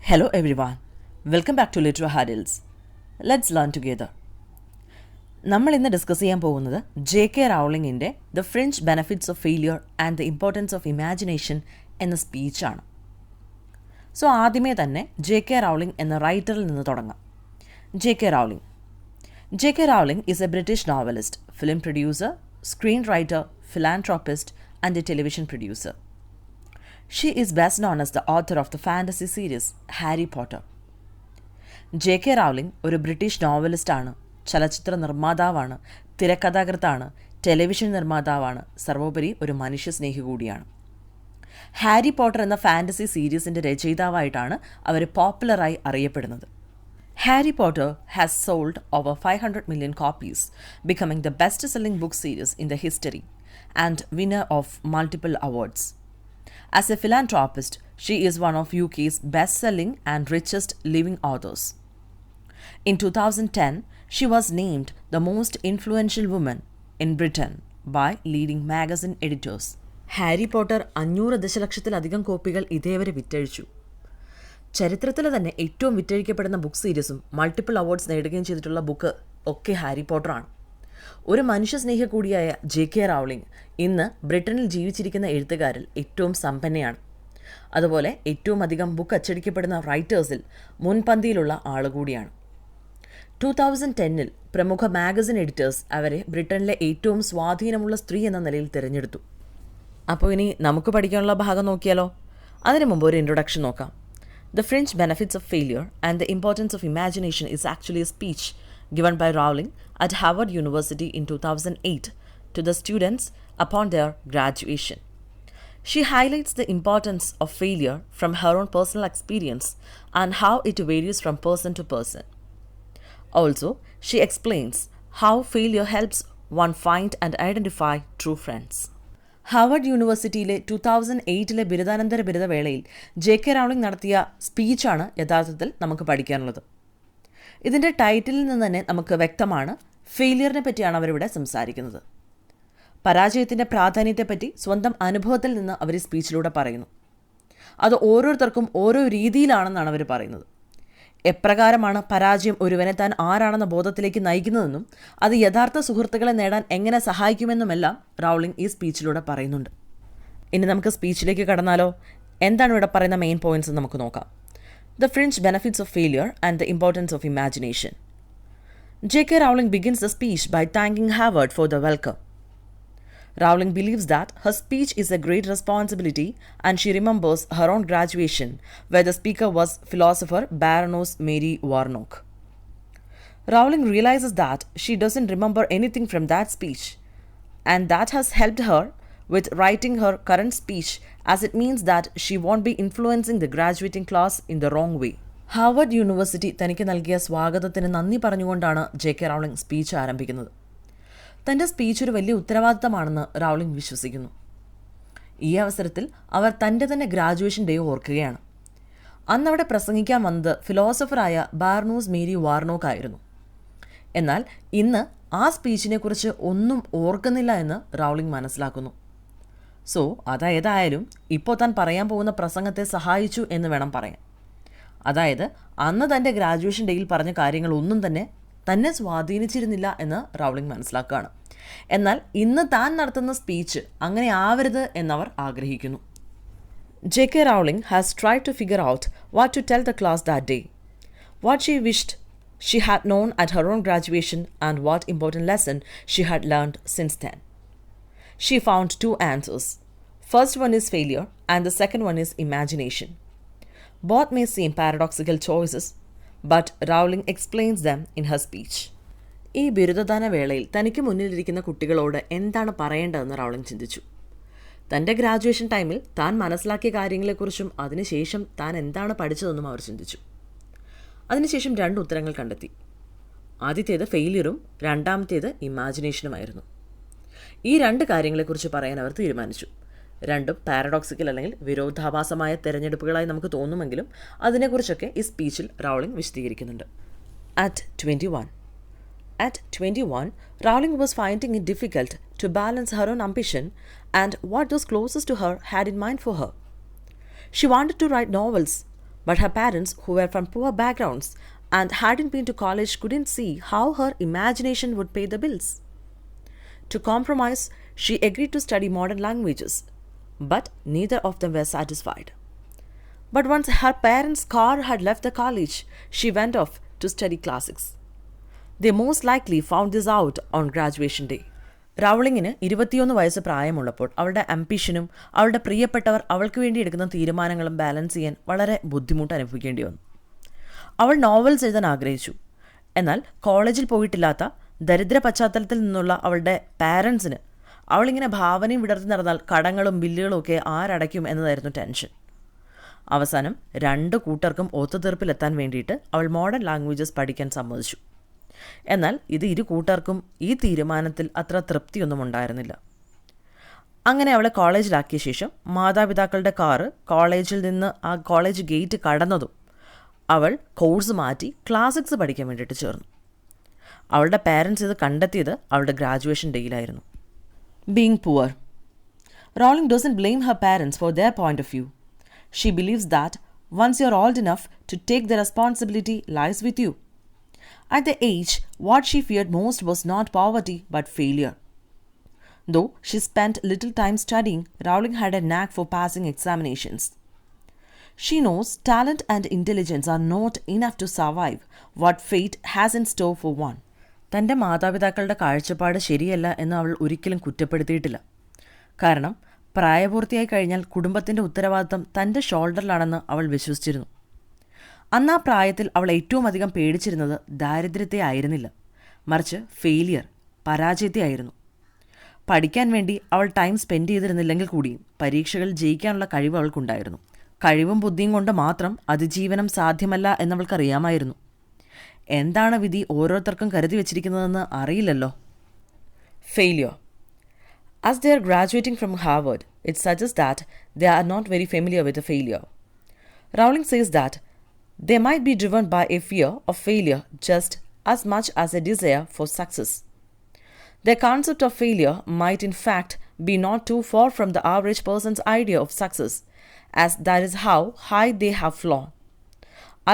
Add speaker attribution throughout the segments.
Speaker 1: Hello everyone, welcome back to Literature Hurdles. Let's learn together. നമ്മൾ ഇന്ന് discuss ചെയ്യാൻ പോകുന്നത് ജെ.കെ. റൗളിങ്ങിൻ്റെ the fringe benefits of failure and the importance of imagination എന്ന സ്പീച്ചാണ്. So ആദ്യമേ തന്നെ ജെ.കെ. റൗളിംഗ് എന്ന റൈറ്ററിൽ നിന്ന് തുടങ്ങാം. J K. Rowling is a British novelist, film producer, screen writer, philanthropist and a television producer. She is best known as the author of the fantasy series Harry Potter. J K. Rowling ഒരു British നോവലിസ്റ്റാണ്, ചലച്ചിത്ര നിർമ്മാതാവാണ്, തിരക്കഥാകൃത്താണ്, television നിർമ്മാതാവാണ്, സർവോപരി ഒരു മനുഷ്യസ്നേഹി കൂടിയാണ്. ഹാരി പോട്ടർ എന്ന ഫാൻറ്റസി സീരീസിൻ്റെ രചയിതാവായിട്ടാണ് അവർ പോപ്പുലറായി അറിയപ്പെടുന്നത്. Harry Potter has sold over 500 million copies, becoming the best-selling book series in the history and winner of multiple awards. As a philanthropist, she is one of UK's best-selling and richest living authors. In 2010, she was named the most influential woman in Britain by leading magazine editors. Harry Potter 500 ദശലക്ഷത്തിലധികം കോപ്പികൾ ഇതേവരെ വിറ്റഴിച്ചു. ചരിത്രത്തിൽ തന്നെ ഏറ്റവും വിറ്റഴിക്കപ്പെടുന്ന book സീരീസും multiple awards നേടുകയും ചെയ്തിട്ടുള്ള book ഒക്കെ ഹാരി പോട്ടറാണ്. ഒരു മനുഷ്യസ്നേഹി കൂടിയായ ജെ.കെ. റൗളിംഗ് ഇന്ന് ബ്രിട്ടനിൽ ജീവിച്ചിരിക്കുന്ന എഴുത്തുകാരിൽ ഏറ്റവും സമ്പന്നയാണ്. അതുപോലെ ഏറ്റവും അധികം ബുക്ക് അച്ചടിക്കപ്പെടുന്ന റൈറ്റേഴ്സിൽ മുൻപന്തിയിലുള്ള ആളുകൂടിയാണ്. 2010 പ്രമുഖ മാഗസിൻ എഡിറ്റേഴ്സ് അവരെ ബ്രിട്ടനിലെ ഏറ്റവും സ്വാധീനമുള്ള സ്ത്രീ എന്ന നിലയിൽ തിരഞ്ഞെടുത്തു. അപ്പോൾ ഇനി നമുക്ക് പഠിക്കാനുള്ള ഭാഗം നോക്കിയാലോ? അതിനു മുമ്പ് ഒരു ഇൻട്രൊഡക്ഷൻ നോക്കാം. The French benefits of failure and the importance of imagination is actually a speech given by Rowling at Harvard University in 2008 to the students upon their graduation. She highlights the importance of failure from her own personal experience and how it varies from person to person. Also, she explains how failure helps one find and identify true friends. Harvard യൂണിവേഴ്സിറ്റിയിലെ 2008 ബിരുദാനന്തര ബിരുദവേളയിൽ ജെ.കെ. Rowling നടത്തിയ സ്പീച്ചാണ് യഥാർത്ഥത്തിൽ നമുക്ക് പഠിക്കാനുള്ളത്. ഇതിൻ്റെ ടൈറ്റിലിൽ നിന്ന് തന്നെ നമുക്ക് വ്യക്തമാണ് ഫെയിലിയറിനെ പറ്റിയാണ് അവരിവിടെ സംസാരിക്കുന്നത്. പരാജയത്തിൻ്റെ പ്രാധാന്യത്തെപ്പറ്റി സ്വന്തം അനുഭവത്തിൽ നിന്ന് അവർ ഈ സ്പീച്ചിലൂടെ പറയുന്നു. അത് ഓരോരുത്തർക്കും ഓരോ രീതിയിലാണെന്നാണ് അവർ പറയുന്നത്. എപ്രകാരമാണ് പരാജയം ഒരുവനെ താൻ ആരാണെന്ന ബോധത്തിലേക്ക് നയിക്കുന്നതെന്നും അത് യഥാർത്ഥ സുഹൃത്തുക്കളെ നേടാൻ എങ്ങനെ സഹായിക്കുമെന്നുമെല്ലാം റൗളിംഗ് ഈ സ്പീച്ചിലൂടെ പറയുന്നുണ്ട്. ഇനി നമുക്ക് സ്പീച്ചിലേക്ക് കടന്നാലോ? എന്താണ് ഇവിടെ പറയുന്ന മെയിൻ പോയിന്റ്സ് നമുക്ക് നോക്കാം. The French benefits of failure and the importance of imagination. J.K. Rowling begins the speech by thanking Harvard for the welcome. Rowling believes that her speech is a great responsibility and she remembers her own graduation where the speaker was philosopher Baroness Mary Warnock. Rowling realizes that she doesn't remember anything from that speech and that has helped her with writing her current speech as it means that she won't be influencing the graduating class in the wrong way. Harvard university തനിക്ക് നൽകിയ സ്വാഗതത്തിന് നന്ദി പറഞ്ഞുകൊണ്ടാണ് ജെ.കെ. Rowling speech ആരംഭിക്കുന്നത്. തൻ്റെ speech ഒരു വലിയ ഉത്തരവാദിത്തമാണെന്ന് Rowling വിശ്വസിക്കുന്നു. ഈ അവസരത്തിൽ അവർ തൻ്റെ തന്നെ ഗ്രാജുവേഷൻ ഡേ ഓർക്കുകയാണ്. അന്നവിടെ പ്രസംഗിക്കാൻ വന്നത് ഫിലോസഫറായ ബാർണൂസ് മേരി വാർണോക്ക് ആയിരുന്നു. എന്നാൽ ഇന്ന് ആ സ്പീച്ചിനെക്കുറിച്ച് ഒന്നും ഓർക്കുന്നില്ല എന്ന് റൗളിംഗ് മനസ്സിലാക്കുന്നു. സോ അതേതായാലും ഇപ്പോൾ താൻ പറയാൻ പോകുന്ന പ്രസംഗത്തെ സഹായിച്ചു എന്ന് വേണം പറയാൻ. അതായത് അന്ന് തൻ്റെ ഗ്രാജുവേഷൻ ഡേയിൽ പറഞ്ഞ കാര്യങ്ങളൊന്നും തന്നെ സ്വാധീനിച്ചിരുന്നില്ല എന്ന് റൗളിംഗ് മനസ്സിലാക്കുകയാണ്. എന്നാൽ ഇന്ന് താൻ നടത്തുന്ന സ്പീച്ച് അങ്ങനെ ആവരുത് എന്നവർ ആഗ്രഹിക്കുന്നു. J K. Rowling has tried to figure out what to tell the class that day, what she wished she had known at her own graduation and what important lesson she had learned since then. She found two answers. First one is failure and the second one is imagination. Both may seem paradoxical choices, but Rowling explains them in her speech. ഈ ബിരുദദാന വേളയിൽ തനിക്ക് മുന്നിലിരിക്കുന്ന കുട്ടികളോട് എന്താണ് പറയേണ്ടതെന്ന് Rowling ചിന്തിച്ചു. തൻ്റെ ഗ്രാജുവേഷൻ ടൈമിൽ താൻ മനസ്സിലാക്കിയ കാര്യങ്ങളെക്കുറിച്ചും അതിനുശേഷം താൻ എന്താണ് പഠിച്ചതെന്നും അവർ ചിന്തിച്ചു. അതിനുശേഷം 2 ഉത്തരങ്ങൾ കണ്ടെത്തി. ആദ്യത്തേത് ഫെയിലിയറും രണ്ടാമത്തേത് ഇമാജിനേഷനുമായിരുന്നു. ഈ 2 കാര്യങ്ങളെക്കുറിച്ച് പറയാൻ അവർ തീരുമാനിച്ചു. രണ്ടും പാരഡോക്സിക്കൽ അല്ലെങ്കിൽ വിരോധാഭാസമായ തിരഞ്ഞെടുപ്പുകളായി നമുക്ക് തോന്നുമെങ്കിലും അതിനെക്കുറിച്ചൊക്കെ ഈ സ്പീച്ചിൽ റൗളിംഗ് വിശദീകരിക്കുന്നുണ്ട്. At 21, Rowling was finding it difficult to balance her own ambition and what those closest to her had in mind for her. She wanted to write novels, But her parents, who were from poor backgrounds and hadn't been to college, couldn't see how her imagination would pay the bills. To compromise, she agreed to study modern languages, but neither of them were satisfied. But once her parents' car had left the college, she went off to study classics. They most likely found this out on graduation day. റൗളിങ്ങിന് 21 വയസ്സ് പ്രായമുള്ളപ്പോൾ അവളുടെ അംബിഷനും അവളുടെ പ്രിയപ്പെട്ടവർ അവൾക്ക് വേണ്ടി എടുക്കുന്ന തീരുമാനങ്ങളും balance ചെയ്യാൻ വളരെ ബുദ്ധിമുട്ട് അനുഭവിക്കേണ്ടി വന്നു. അവൾ നോവൽസ് എഴുതാൻ ആഗ്രഹിച്ചു. എന്നാൽ കോളേജിൽ പോയിട്ടില്ലാത്ത ദരിദ്ര പശ്ചാത്തലത്തിൽ നിന്നുള്ള അവളുടെ പാരൻസിന് അവളിങ്ങനെ ഭാവനയും വിടർത്തി നടന്നാൽ കടങ്ങളും ബില്ലുകളും ഒക്കെ ആരടയ്ക്കും എന്നതായിരുന്നു ടെൻഷൻ. അവസാനം 2 കൂട്ടർക്കും ഒത്തുതീർപ്പിലെത്താൻ വേണ്ടിയിട്ട് അവൾ മോഡേൺ ലാംഗ്വേജസ് പഠിക്കാൻ സമ്മതിച്ചു. എന്നാൽ ഇത് 2 കൂട്ടർക്കും ഈ തീരുമാനത്തിൽ അത്ര തൃപ്തിയൊന്നും ഉണ്ടായിരുന്നില്ല. അങ്ങനെ അവളെ കോളേജിലാക്കിയ ശേഷം മാതാപിതാക്കളുടെ കാറ് കോളേജിൽ നിന്ന് ആ കോളേജ് ഗേറ്റ് കടന്നതും അവൾ കോഴ്സ് മാറ്റി ക്ലാസിക്സ് പഠിക്കാൻ വേണ്ടിയിട്ട് ചേർന്നു. അവളുടെ പാരൻസ് ഇത് കണ്ടെത്തിയത് അവളുടെ ഗ്രാജുവേഷൻ ഡേയിലായിരുന്നു. Being poor. Rowling doesn't blame her parents for their point of view. She believes that once you are old enough to take the responsibility lies with you. At the age, what she feared most was not poverty but failure. Though she spent little time studying, Rowling had a knack for passing examinations. She knows talent and intelligence are not enough to survive what fate has in store for one. തൻ്റെ മാതാപിതാക്കളുടെ കാഴ്ചപ്പാട് ശരിയല്ല എന്ന് അവൾ ഒരിക്കലും കുറ്റപ്പെടുത്തിയിട്ടില്ല. കാരണം പ്രായപൂർത്തിയായി കഴിഞ്ഞാൽ കുടുംബത്തിൻ്റെ ഉത്തരവാദിത്തം തൻ്റെ ഷോൾഡറിലാണെന്ന് അവൾ വിശ്വസിച്ചിരുന്നു. അന്ന് ആ പ്രായത്തിൽ അവൾ ഏറ്റവും അധികം പേടിച്ചിരുന്നത് ദാരിദ്ര്യത്തെ ആയിരുന്നില്ല, മറിച്ച് ഫെയിലിയർ, പരാജയത്തെ ആയിരുന്നു. പഠിക്കാൻ വേണ്ടി അവൾ ടൈം സ്പെൻഡ് ചെയ്തിരുന്നില്ലെങ്കിൽ കൂടിയും പരീക്ഷകളിൽ ജയിക്കാനുള്ള കഴിവ് അവൾക്കുണ്ടായിരുന്നു. കഴിവും ബുദ്ധിയും കൊണ്ട് മാത്രം അതിജീവനം സാധ്യമല്ല എന്നവൾക്കറിയാമായിരുന്നു. എന്താണ് വിധി ഓരോരുത്തർക്കും കരുതി വച്ചിരിക്കുന്നതെന്ന് അറിയില്ലല്ലോ. Failure. As they are graduating from Harvard, it suggests that they are not very familiar with a failure. Rowling says that they might be driven by a fear of failure just as much as a desire for success. Their concept of failure might in fact be not too far from the average person's idea of success, as that is how high they have flown.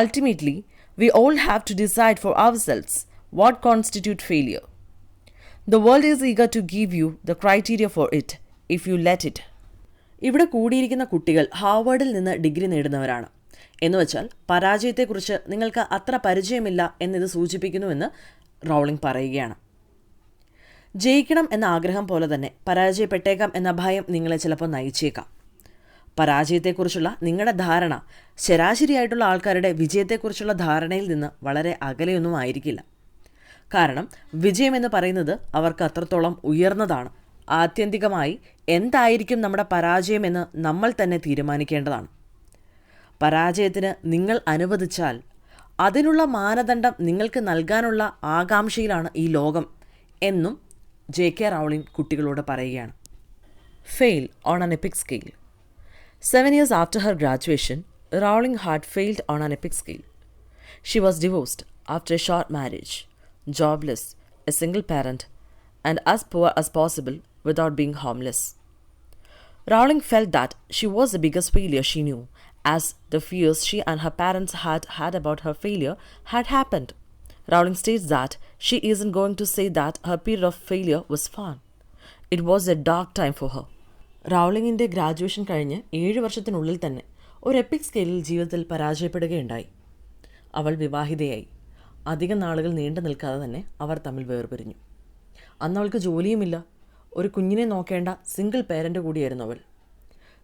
Speaker 1: Ultimately, we all have to decide for ourselves what constitutes failure. The world is eager to give you the criteria for it, if you let it. ഇവിടെ കൂടിയിരിക്കുന്ന കുട്ടികൾ ഹാർവാർഡിൽ നിന്ന് degree നേടുന്നവരാണ്. എന്നുവെച്ചാൽ പരാജയത്തെക്കുറിച്ച് നിങ്ങൾക്ക് അത്ര പരിചയമില്ല എന്നിത് സൂചിപ്പിക്കുന്നുവെന്ന് Rowling പറയുകയാണ്. ജയിക്കണം എന്ന ആഗ്രഹം പോലെ തന്നെ പരാജയപ്പെട്ടേക്കാം എന്ന ഭയം നിങ്ങളെ ചിലപ്പോൾ നയിച്ചേക്കാം. പരാജയത്തെക്കുറിച്ചുള്ള നിങ്ങളുടെ ധാരണ ശരാശരിയായിട്ടുള്ള ആൾക്കാരുടെ വിജയത്തെക്കുറിച്ചുള്ള ധാരണയിൽ നിന്ന് വളരെ അകലെയൊന്നും ആയിരിക്കില്ല. കാരണം വിജയമെന്ന് പറയുന്നത് അവർക്ക് അത്രത്തോളം ഉയർന്നതാണ്. ആത്യന്തികമായി എന്തായിരിക്കും നമ്മുടെ പരാജയമെന്ന് നമ്മൾ തന്നെ തീരുമാനിക്കേണ്ടതാണ്. പരാജയത്തിന് നിങ്ങൾ അനുവദിച്ചാൽ അതിനുള്ള മാനദണ്ഡം നിങ്ങൾക്ക് നൽകാനുള്ള ആകാംക്ഷയിലാണ് ഈ ലോകം എന്നും ജെ.കെ. റൗളിംഗ് കുട്ടികളോട് പറയുകയാണ്. Fail on an EPIC scale. 7 years after her graduation, Rowling had failed on an epic scale. She was divorced after a short marriage, jobless, a single parent, and as poor as possible without being homeless. Rowling felt that she was the biggest failure she knew, as the fears she and her parents had about her failure had happened. Rowling states that she isn't going to say that her period of failure was fun. It was a dark time for her. റൗളിങ്ങിൻ്റെ graduation കഴിഞ്ഞ് 7 വർഷത്തിനുള്ളിൽ തന്നെ ഒരു EPIC സ്കെയിലിൽ ജീവിതത്തിൽ പരാജയപ്പെടുകയുണ്ടായി. അവൾ വിവാഹിതയായി. അധികം നാളുകൾ നീണ്ടു നിൽക്കാതെ തന്നെ അവർ തമ്മിൽ വേർപിരിഞ്ഞു. അന്ന് അവൾക്ക് ജോലിയുമില്ല. ഒരു കുഞ്ഞിനെ നോക്കേണ്ട സിംഗിൾ പേരൻ്റ് കൂടിയായിരുന്നു അവൾ.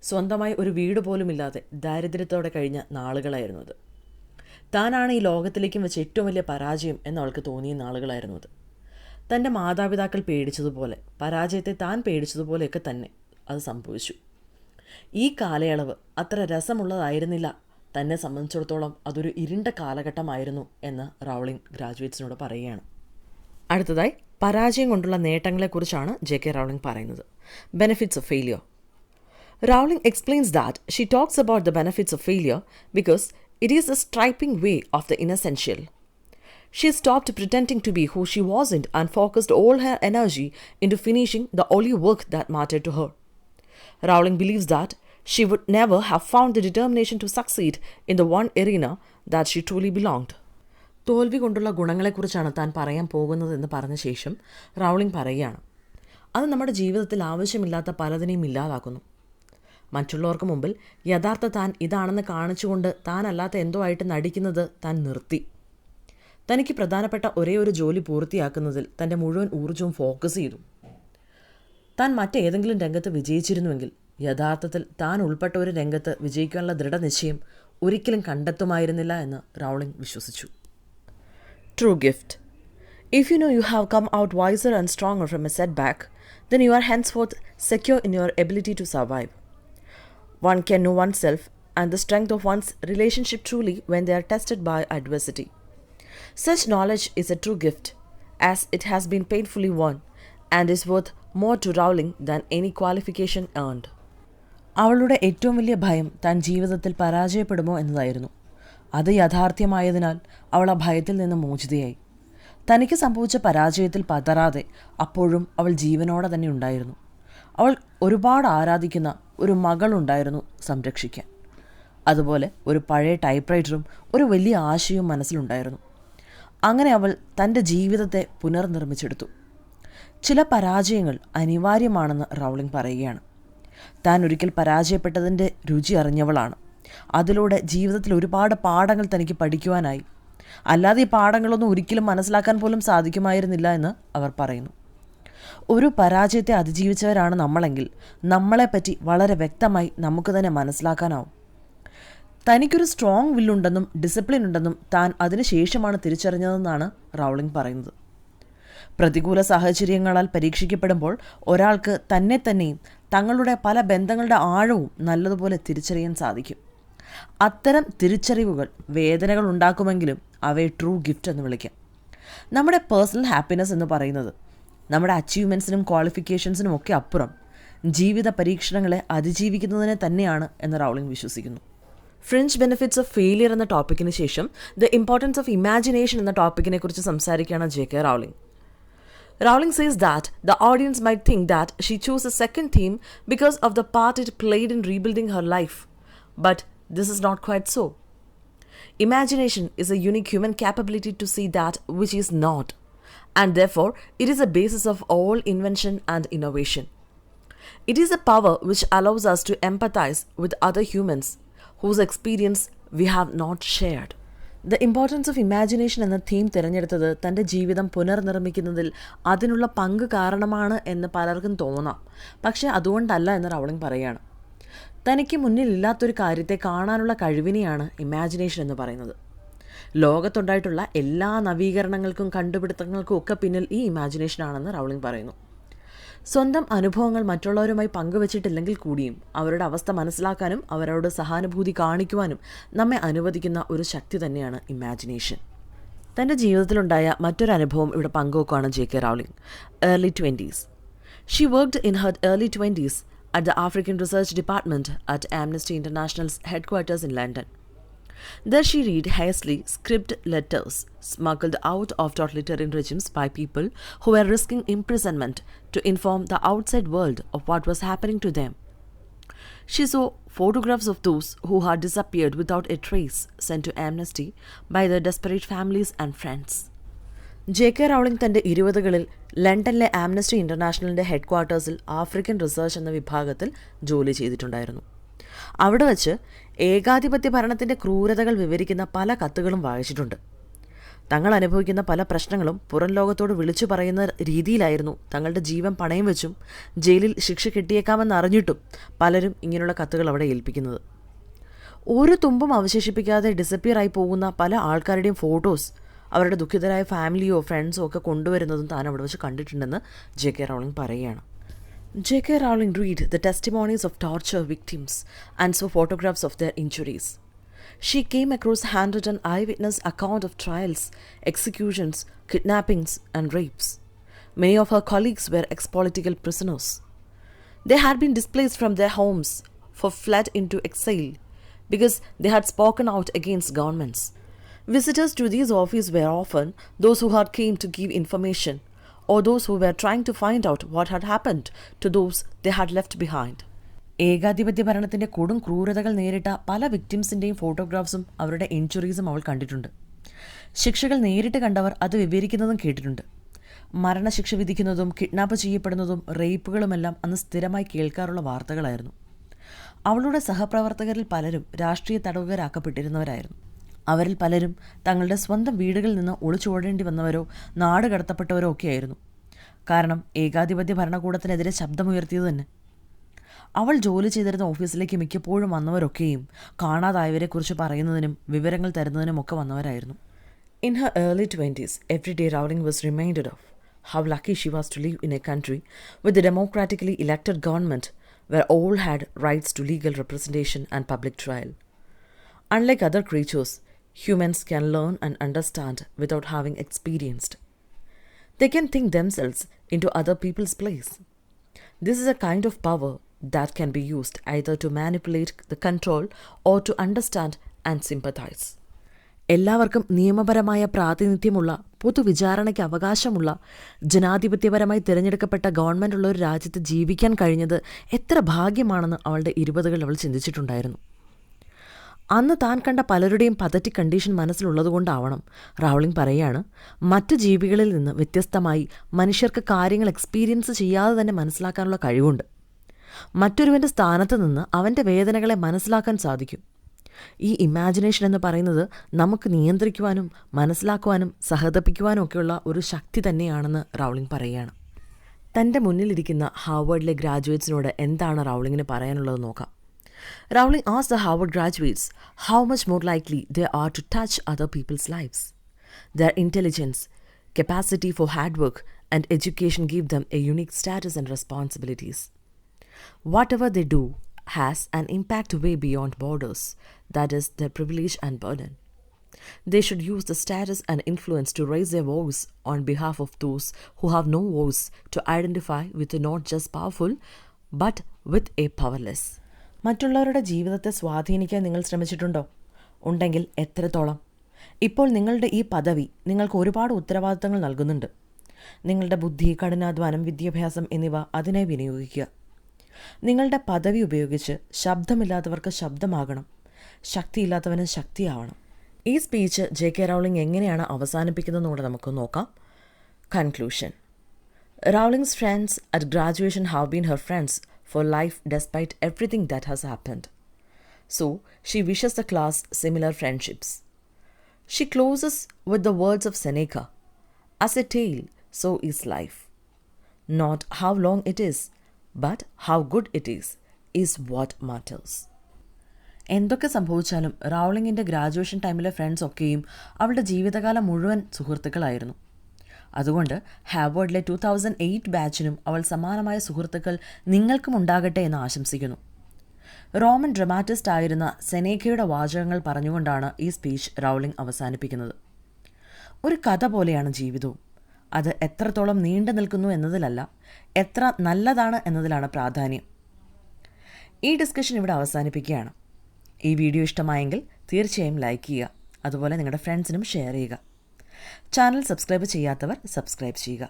Speaker 1: സ്വന്തമായി ഒരു വീട് പോലുമില്ലാതെ ദാരിദ്ര്യത്തോടെ കഴിഞ്ഞ നാളുകളായിരുന്നു അത്. താനാണ് ഈ ലോകത്തിലേക്കും വെച്ച് ഏറ്റവും വലിയ പരാജയം എന്നവൾക്ക് തോന്നിയ നാളുകളായിരുന്നു അത്. തൻ്റെ മാതാപിതാക്കൾ പേടിച്ചതുപോലെ, പരാജയത്തെ താൻ പേടിച്ചതുപോലെയൊക്കെ തന്നെ അത് സംഭവിച്ചു. ഈ കാലയളവ് അത്ര രസമുള്ളതായിരുന്നില്ല. തന്നെ സംബന്ധിച്ചിടത്തോളം അതൊരു ഇരുണ്ട കാലഘട്ടമായിരുന്നു എന്ന് റൗളിംഗ് ഗ്രാജുവേറ്റ്സിനോട് പറയുകയാണ്. അടുത്തതായി പരാജയം കൊണ്ടുള്ള നേട്ടങ്ങളെക്കുറിച്ചാണ് ജെ.കെ. റൗളിംഗ് പറയുന്നത്. Benefits of failure. Rowling explains that she talks about the benefits of failure because it is a stripping way of the inessential. She stopped pretending to be who she wasn't and focused all her energy into finishing the only work that mattered to her. Rowling believes that she would never have found the determination to succeed in the one arena that she truly belonged. തോൽവി കൊണ്ടുള്ള ഗുണങ്ങളെക്കുറിച്ചാണ് താൻ പറയാൻ പോകുന്നതെന്ന് പറഞ്ഞ ശേഷം Rowling പറയുകയാണ്, അത് നമ്മുടെ ജീവിതത്തിൽ ആവശ്യമില്ലാത്ത പലതിനെയും ഇല്ലാതാക്കുന്നു. മറ്റുള്ളവർക്ക് മുമ്പിൽ യഥാർത്ഥ താൻ ഇതാണെന്ന് കാണിച്ചുകൊണ്ട് താനല്ലാത്ത എന്തോ ആയിട്ട് നടിക്കുന്നത് താൻ നിർത്തി. തനിക്ക് പ്രധാനപ്പെട്ട ഒരേ ഒരു ജോലി പൂർത്തിയാക്കുന്നതിൽ തൻ്റെ മുഴുവൻ ഊർജ്ജവും ഫോക്കസ് ചെയ്തു. താൻ മറ്റേതെങ്കിലും രംഗത്ത് വിജയിച്ചിരുന്നുവെങ്കിൽ യഥാർത്ഥത്തിൽ താൻ ഉൾപ്പെട്ട ഒരു രംഗത്ത് വിജയിക്കാനുള്ള ദൃഢനിശ്ചയം ഒരിക്കലും കണ്ടെത്തുമായിരുന്നില്ല എന്ന് റൗളിംഗ് വിശ്വസിച്ചു. True gift. If you know you have come out wiser and stronger from a setback, then you are henceforth secure in your ability to survive. One can know oneself and the strength of one's relationship truly when they are tested by adversity. Such knowledge is a true gift, as it has been painfully won, and is worth more to Rowling than any qualification earned. അവളുടെ ഏറ്റവും വലിയ ഭയം താൻ ജീവിതത്തിൽ പരാജയപ്പെടുമോ എന്നതായിരുന്നു. അത് യാഥാർത്ഥ്യമായതിനാൽ അവൾ ആ ഭയത്തിൽ നിന്ന് മോചിതയായി. തനിക്ക് സംഭവിച്ച പരാജയത്തിൽ പതറാതെ അപ്പോഴും അവൾ ജീവനോടെ തന്നെ ഉണ്ടായിരുന്നു. അവൾ ഒരുപാട് ആരാധിക്കുന്ന ഒരു മകളുണ്ടായിരുന്നു സംരക്ഷിക്കാൻ. അതുപോലെ ഒരു പഴയ ടൈപ്പ് റൈറ്ററും ഒരു വലിയ ആശയവും മനസ്സിലുണ്ടായിരുന്നു. അങ്ങനെ അവൾ തൻ്റെ ജീവിതത്തെ പുനർനിർമ്മിച്ചെടുത്തു. ചില പരാജയങ്ങൾ അനിവാര്യമാണെന്ന് റൗളിംഗ് പറയുകയാണ്. താൻ ഒരിക്കൽ പരാജയപ്പെട്ടതിൻ്റെ രുചി അറിഞ്ഞവളാണ്. അതിലൂടെ ജീവിതത്തിൽ ഒരുപാട് പാഠങ്ങൾ തനിക്ക് പഠിക്കുവാനായി. അല്ലാതെ ഈ പാഠങ്ങളൊന്നും ഒരിക്കലും മനസ്സിലാക്കാൻ പോലും സാധിക്കുമായിരുന്നില്ല എന്ന് അവർ പറയുന്നു. ഒരു പരാജയത്തെ അതിജീവിച്ചവരാണ് നമ്മളെങ്കിൽ നമ്മളെപ്പറ്റി വളരെ വ്യക്തമായി നമുക്ക് തന്നെ മനസ്സിലാക്കാനാവും. തനിക്കൊരു സ്ട്രോങ് വില്ലുണ്ടെന്നും ഡിസിപ്ലിൻ ഉണ്ടെന്നും താൻ അതിനുശേഷമാണ് തിരിച്ചറിഞ്ഞതെന്നാണ് റൗളിംഗ് പറയുന്നത്. പ്രതികൂല സാഹചര്യങ്ങളാൽ പരീക്ഷിക്കപ്പെടുമ്പോൾ ഒരാൾക്ക് തന്നെയും തങ്ങളുടെ പല ബന്ധങ്ങളുടെ ആഴവും നല്ലതുപോലെ തിരിച്ചറിയാൻ സാധിക്കും. അത്തരം തിരിച്ചറിവുകൾ വേദനകൾ ഉണ്ടാക്കുമെങ്കിലും അവയെ ട്രൂ ഗിഫ്റ്റ് എന്ന് വിളിക്കാം. നമ്മുടെ പേഴ്സണൽ ഹാപ്പിനെസ് എന്ന് പറയുന്നത് നമ്മുടെ അച്ചീവ്മെൻറ്റ്സിനും ക്വാളിഫിക്കേഷൻസിനും ഒക്കെ അപ്പുറം ജീവിത പരീക്ഷണങ്ങളെ അതിജീവിക്കുന്നതിനെ തന്നെയാണ് എന്ന് റൗളിംഗ് വിശ്വസിക്കുന്നു. ഫ്രിഞ്ച് ബെനിഫിറ്റ്സ് ഓഫ് ഫെയിലിയർ എന്ന ടോപ്പിക്കിന് ശേഷം ദ ഇമ്പോർട്ടൻസ് ഓഫ് ഇമാജിനേഷൻ എന്ന ടോപ്പിക്കിനെ കുറിച്ച് സംസാരിക്കുകയാണ് ജെ.കെ. Rowling. Rowling says that the audience might think that she chose a second theme because of the part it played in rebuilding her life. But this is not quite so. Imagination is a unique human capability to see that which is not, and therefore it is a basis of all invention and innovation. It is a power which allows us to empathize with other humans whose experience we have not shared. The importance of imagination എന്ന theme തിരഞ്ഞെടുത്തത് തൻ്റെ ജീവിതം പുനർനിർമ്മിക്കുന്നതിൽ അതിനുള്ള പങ്ക് കാരണമാണ് എന്ന് പലർക്കും തോന്നാം. പക്ഷേ അതുകൊണ്ടല്ല എന്ന് റൗളിംഗ് പറയുകയാണ്. തനിക്ക് മുന്നിലില്ലാത്തൊരു കാര്യത്തെ കാണാനുള്ള കഴിവിനെയാണ് ഇമാജിനേഷൻ എന്ന് പറയുന്നത്. ലോകത്തുണ്ടായിട്ടുള്ള എല്ലാ നവീകരണങ്ങൾക്കും കണ്ടുപിടുത്തങ്ങൾക്കും ഒക്കെ പിന്നിൽ ഈ ഇമാജിനേഷനാണെന്ന് റൗളിംഗ് പറയുന്നു. സ്വന്തം അനുഭവങ്ങൾ മറ്റുള്ളവരുമായി പങ്കുവച്ചിട്ടില്ലെങ്കിൽ കൂടിയും അവരുടെ അവസ്ഥ മനസ്സിലാക്കാനും അവരോട് സഹാനുഭൂതി കാണിക്കുവാനും നമ്മെ അനുവദിക്കുന്ന ഒരു ശക്തി തന്നെയാണ് ഇമാജിനേഷൻ. തൻ്റെ ജീവിതത്തിലുണ്ടായ മറ്റൊരു അനുഭവം ഇവിടെ പങ്കുവെക്കുകയാണ് J K. Rowling. Early 20s. She worked in her early 20s at the African Research Department at Amnesty International's headquarters in London. There she read hastily script letters smuggled out of totalitarian regimes by people who were risking imprisonment to inform the outside world of what was happening to them. She saw photographs of those who had disappeared without a trace sent to Amnesty by their desperate families and friends. J K. Rowling തൻ്റെ 20കളിൽ ലണ്ടനിലെ Amnesty ഇൻ്റർനാഷണലിൻ്റെ ഹെഡ്ക്വാർട്ടേഴ്സിൽ African research എന്ന വിഭാഗത്തിൽ ജോലി ചെയ്തിട്ടുണ്ടായിരുന്നു. അവിടെ വച്ച് ഏകാധിപത്യ ഭരണത്തിൻ്റെ ക്രൂരതകൾ വിവരിക്കുന്ന പല കത്തുകളും വായിച്ചിട്ടുണ്ട്. തങ്ങൾ അനുഭവിക്കുന്ന പല പ്രശ്നങ്ങളും പുറം ലോകത്തോട് വിളിച്ചു പറയുന്ന രീതിയിലായിരുന്നു തങ്ങളുടെ ജീവൻ പണയം വെച്ചും ജയിലിൽ ശിക്ഷ കിട്ടിയേക്കാമെന്ന് അറിഞ്ഞിട്ടും പലരും ഇങ്ങനെയുള്ള കത്തുകൾ അവിടെ ഏൽപ്പിക്കുന്നത്. ഒരു തുമ്പും അവശേഷിപ്പിക്കാതെ ഡിസപ്പിയർ ആയി പോകുന്ന പല ആൾക്കാരുടെയും ഫോട്ടോസ് അവരുടെ ദുഃഖിതരായ ഫാമിലിയോ ഫ്രണ്ട്സോ ഒക്കെ കൊണ്ടുവരുന്നതും താൻ അവിടെ വെച്ച് കണ്ടിട്ടുണ്ടെന്ന് ജെ.കെ. റൗളിംഗ് പറയുകയാണ്. J.K. Rowling read the testimonies of torture victims and saw photographs of their injuries. She came across handwritten eyewitness account of trials, executions, kidnappings, and rapes. Many of her colleagues were ex-political prisoners. They had been displaced from their homes or fled into exile because they had spoken out against governments. Visitors to these offices were often those who had came to give information, or those who were trying to find out what had happened to those they had left behind. ഏകാധിപത്യ ഭരണത്തിൻ്റെ കൊടും ക്രൂരതകൾ നേരിട്ട പല വിക്ടിംസിൻ്റെയും ഫോട്ടോഗ്രാഫ്സും അവരുടെ ഇൻഷുറീസും അവൾ കണ്ടിട്ടുണ്ട്. ശിക്ഷകൾ നേരിട്ട് കണ്ടവർ അത് വിവരിക്കുന്നതും കേട്ടിട്ടുണ്ട്. മരണശിക്ഷ വിധിക്കുന്നതും കിഡ്നാപ്പ് ചെയ്യപ്പെടുന്നതും റേപ്പുകളുമെല്ലാം അന്ന് സ്ഥിരമായി കേൾക്കാറുള്ള വാർത്തകളായിരുന്നു. അവളുടെ സഹപ്രവർത്തകരിൽ പലരും രാഷ്ട്രീയ തടവുകാരാക്കപ്പെട്ടിരുന്നവരായിരുന്നു. അവരിൽ പലരും തങ്ങളുടെ സ്വന്തം വീടുകളിൽ നിന്ന് ഒളിച്ചോടേണ്ടി വന്നവരോ നാട് കടത്തപ്പെട്ടവരോ ഒക്കെയായിരുന്നു. കാരണം ഏകാധിപത്യ ഭരണകൂടത്തിനെതിരെ ശബ്ദമുയർത്തിയത് തന്നെ. അവൾ ജോലി ചെയ്തിരുന്ന ഓഫീസിലേക്ക് മിക്കപ്പോഴും വന്നവരൊക്കെയും കാണാതായവരെക്കുറിച്ച് പറയുന്നതിനും വിവരങ്ങൾ തരുന്നതിനുമൊക്കെ വന്നവരായിരുന്നു. In her early 20s, every day Rowling was reminded of how lucky she was to live in a country with a democratically elected government where all had rights to legal representation and public trial. Unlike other creatures, humans can learn and understand without having experienced. They can think themselves into other people's place. This is a kind of power that can be used either to manipulate the control or to understand and sympathize. എല്ലാവർക്കും നിയമപരമായ പ്രാതിനിധ്യമുള്ള പൊതുവിചാരണയ്ക്ക് അവകാശമുള്ള ജനാധിപത്യപരമായി തിരഞ്ഞെടുക്കപ്പെട്ട ഗവൺമെൻറ്റുള്ള ഒരു രാജ്യത്ത് ജീവിക്കാൻ കഴിഞ്ഞത് എത്ര ഭാഗ്യമാണെന്ന് അവളുടെ 20കൾ അവൾ ചിന്തിച്ചിട്ടുണ്ടായിരുന്നു. അന്ന് താൻ കണ്ട പലരുടെയും പതറ്റിക് കണ്ടീഷൻ മനസ്സിലുള്ളതുകൊണ്ടാവണം റൗളിംഗ് പറയുകയാണ്, മറ്റ് ജീവികളിൽ നിന്ന് വ്യത്യസ്തമായി മനുഷ്യർക്ക് കാര്യങ്ങൾ എക്സ്പീരിയൻസ് ചെയ്യാതെ തന്നെ മനസ്സിലാക്കാനുള്ള കഴിവുണ്ട്. മറ്റൊരുവൻ്റെ സ്ഥാനത്ത് നിന്ന് അവൻ്റെ വേദനകളെ മനസ്സിലാക്കാൻ സാധിക്കും. ഈ ഇമാജിനേഷൻ എന്ന് പറയുന്നത് നമുക്ക് നിയന്ത്രിക്കുവാനും മനസ്സിലാക്കുവാനും സഹതപിക്കുവാനും ഒക്കെയുള്ള ഒരു ശക്തി തന്നെയാണെന്ന് റൗളിംഗ് പറയുകയാണ്. തൻ്റെ മുന്നിലിരിക്കുന്ന ഹാർവേഡിലെ ഗ്രാജുവേറ്റ്സിനോട് എന്താണ് റൗളിങ്ങിന് പറയാനുള്ളത് നോക്കാം. Rowling asked the Harvard graduates how much more likely they are to touch other people's lives. Their intelligence, capacity for hard work, and education give them a unique status and responsibilities. Whatever they do has an impact way beyond borders, that is, their privilege and burden. They should use the status and influence to raise their voice on behalf of those who have no voice, to identify with the not just powerful, but with a powerless. മറ്റുള്ളവരുടെ ജീവിതത്തെ സ്വാധീനിക്കാൻ നിങ്ങൾ ശ്രമിച്ചിട്ടുണ്ടോ? ഉണ്ടെങ്കിൽ എത്രത്തോളം? ഇപ്പോൾ നിങ്ങളുടെ ഈ പദവി നിങ്ങൾക്ക് ഒരുപാട് ഉത്തരവാദിത്തങ്ങൾ നൽകുന്നുണ്ട്. നിങ്ങളുടെ ബുദ്ധി, കഠിനാധ്വാനം, വിദ്യാഭ്യാസം എന്നിവ അതിനായി വിനിയോഗിക്കുക. നിങ്ങളുടെ പദവി ഉപയോഗിച്ച് ശബ്ദമില്ലാത്തവർക്ക് ശബ്ദമാകണം, ശക്തിയില്ലാത്തവന് ശക്തിയാവണം. ഈ സ്പീച്ച് JK റൗളിംഗ് എങ്ങനെയാണ് അവസാനിപ്പിക്കുന്നതെന്നുകൂടെ നമുക്ക് നോക്കാം. Conclusion. Rowling's friends at graduation have been her friends for life despite everything that has happened. So, she wishes the class similar friendships. She closes with the words of Seneca, "As a tale, so is life. Not how long it is, but how good it is what matters." എന്തൊക്കെ സംഭവിച്ചാലും റൗളിങ്ങിൻ്റെ graduation ടൈമിലെ friends ഒക്കെയും അവളുടെ ജീവിതകാലം മുഴുവൻ സുഹൃത്തുക്കളായിരുന്നു. അതുകൊണ്ട് ഹാർവേഡിലെ 2008 ബാച്ചിനും അവൾ സമാനമായ സുഹൃത്തുക്കൾ നിങ്ങൾക്കും ഉണ്ടാകട്ടെ എന്ന് ആശംസിക്കുന്നു. റോമൻ ഡ്രമാറ്റിസ്റ്റ് ആയിരുന്ന സെനേക്കയുടെ വാചകങ്ങൾ പറഞ്ഞുകൊണ്ടാണ് ഈ സ്പീച്ച് റൗളിംഗ് അവസാനിപ്പിക്കുന്നത്. ഒരു കഥ പോലെയാണ് ജീവിതവും. അത് എത്രത്തോളം നീണ്ടു നിൽക്കുന്നു എന്നതിലല്ല, എത്ര നല്ലതാണ് എന്നതിലാണ് പ്രാധാന്യം. ഈ ഡിസ്കഷൻ ഇവിടെ അവസാനിപ്പിക്കുകയാണ്. ഈ വീഡിയോ ഇഷ്ടമായെങ്കിൽ തീർച്ചയായും ലൈക്ക് ചെയ്യുക. അതുപോലെ നിങ്ങളുടെ ഫ്രണ്ട്സിനും ഷെയർ ചെയ്യുക. ചാനൽ സബ്സ്ക്രൈബ് ചെയ്യാത്തവർ സബ്സ്ക്രൈബ് ചെയ്യുക.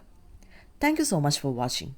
Speaker 1: Thank you so much for watching.